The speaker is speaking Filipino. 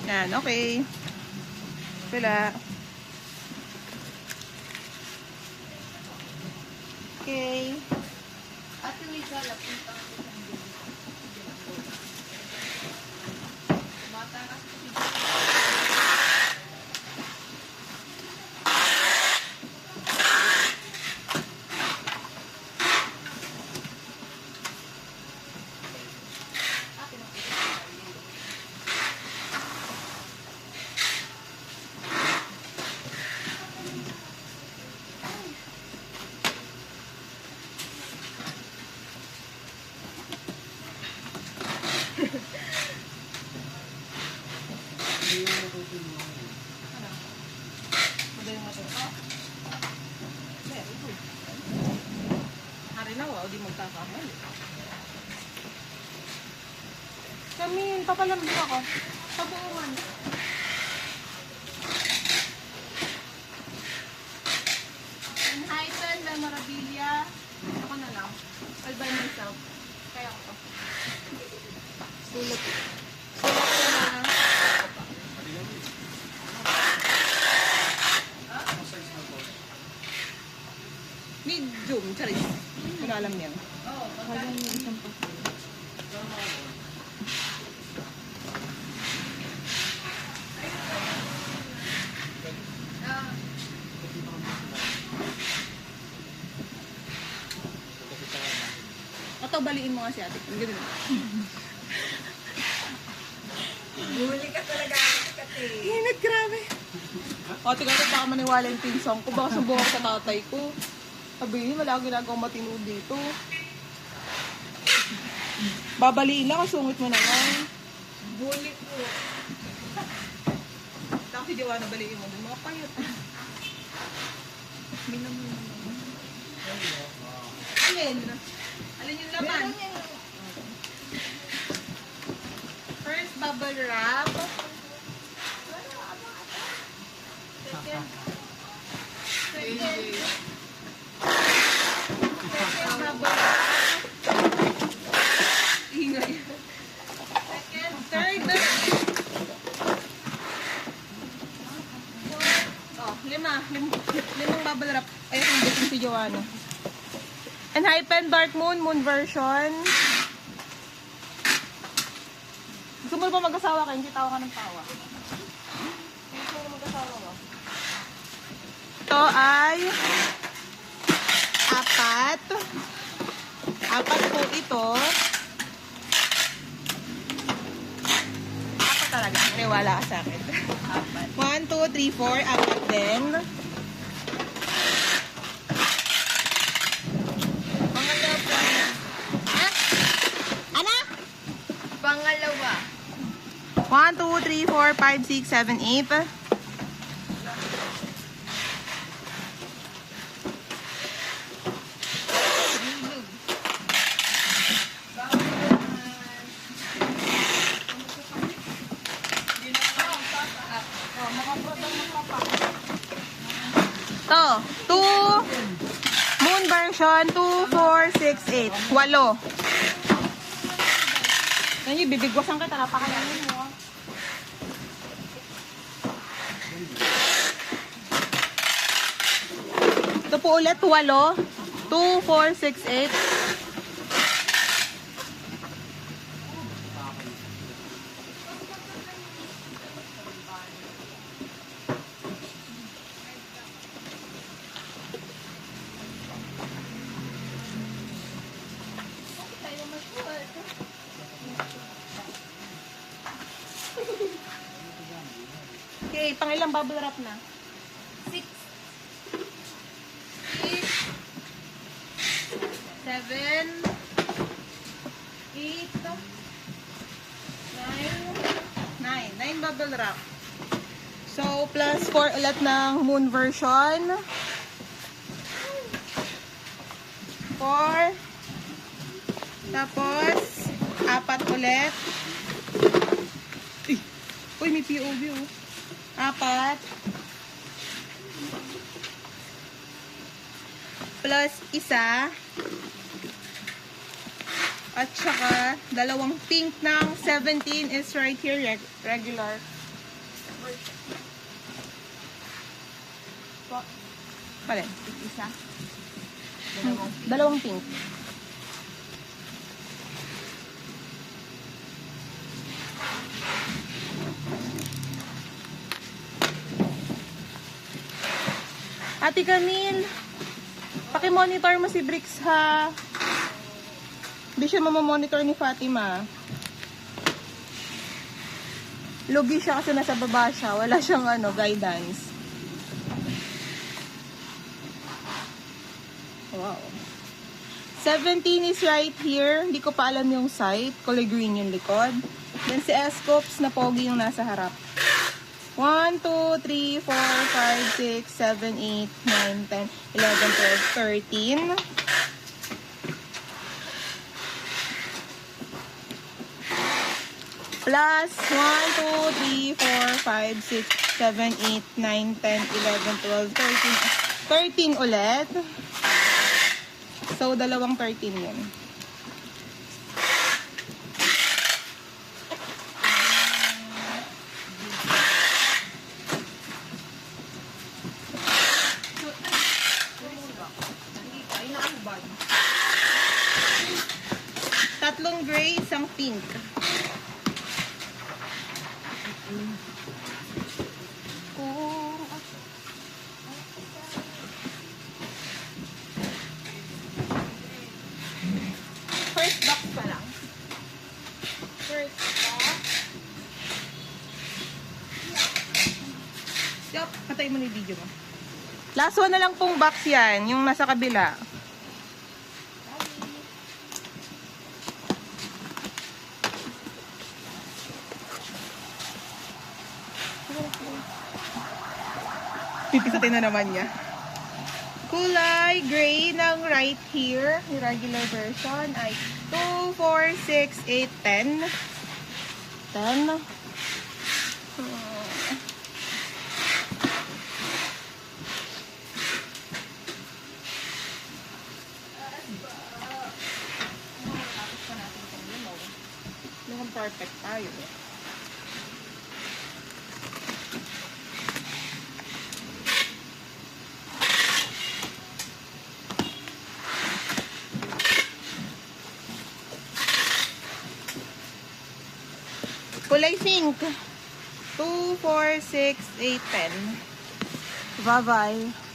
Yan, okay. Pila. Okay. Ate Lisa, lapunta ko sa bata kasi Madaling masuka. Very good. Hari na wa, o di magkakamali. Kamin, papalambing ako. Pabuungan. Enlightened, memorabilia. Ako na lang. All by myself. Kaya ko to. Sulat. Sulat ko na. Medium, charis. Hindi ko alam yan. Kaya yung isang pa. Ito, baliin mo nga si ate. Ganun. Huli ka talaga, ate. Init, grabe. O, tingnan ko baka maniwala yung pinsong ko. Baka subukan sa tatay ko. Sabihin, wala akong ginagawang matinood dito. Babaliin lang, kasungit mo naman. Huli ko. Tapos si Joanna, baliin mo. Mga payot. Minamay naman. Alin? Alin yung laman? Meron yan. First, bubble wrap. Second. Second. Second, bubble wrap. Ingay. Second, third. Oh, limang bubble wrap. Ayun, yung buting si Joanna. And Hypen Dark Moon, Moon version. Gusto mo ba mag-asawa ka? Hindi tawa ka ng tawa. Gusto mo mag-asawa mo? Ito ay apat. Apat po ito. Apat talaga. Niwala ka sa akin. Apat. 1, 2, 3, 4. Apat din. Pangalawa. 1, 2, 3, 4, 5, 6, 7, 8. To, 2 Moon version 2, 4, 6, 8. 8. Yan yung bibigwasan kita, napakayanin mo. Ito po ulit, 8. 2, 4, 6, 8. Okay, pangilang bubble wrap na? 6, 8, 7, 8, 9. 9 bubble wrap. So, plus 4 ulit ng moon version. 4. Tapos, 4 ulit. Uy, may POV oh. 4. Plus isa. At saka, dalawang pink ng 17 is right here, regular. Po. Alin? Isa. Dalawang pink. Ate Camille, paki-monitor mo si Bricks ha. Hindi siya mamamonitor ni Fatima. Lugi siya kasi nasa baba siya. Wala siyang guidance. Wow. 17 is right here. Hindi ko pa alam yung site. Color green yung likod. Then si S-Scopes na pogi yung nasa harap. 1, 2, 3, 4, 5, 6, 7, 8, 9, 10, 11, 12, 13. Plus 1, 2, 3, 4, 5, 6, 7, 8, 9, 10, 11, 12, 13. 13 ulit. So, dalawang 13 yun. Tatlong gray, isang pink. First box pa lang. First box. Yup, patay mo na yung video mo. Last one na lang pong box yan, yung nasa kabila. Pipisatin na naman niya. Kulay gray ng right here, yung regular version ay 2, 4, 6, 8, 10. 10. Mukhang perfect tayo. Kulay pink. 2, 4, 6, 8, 10. Bye-bye.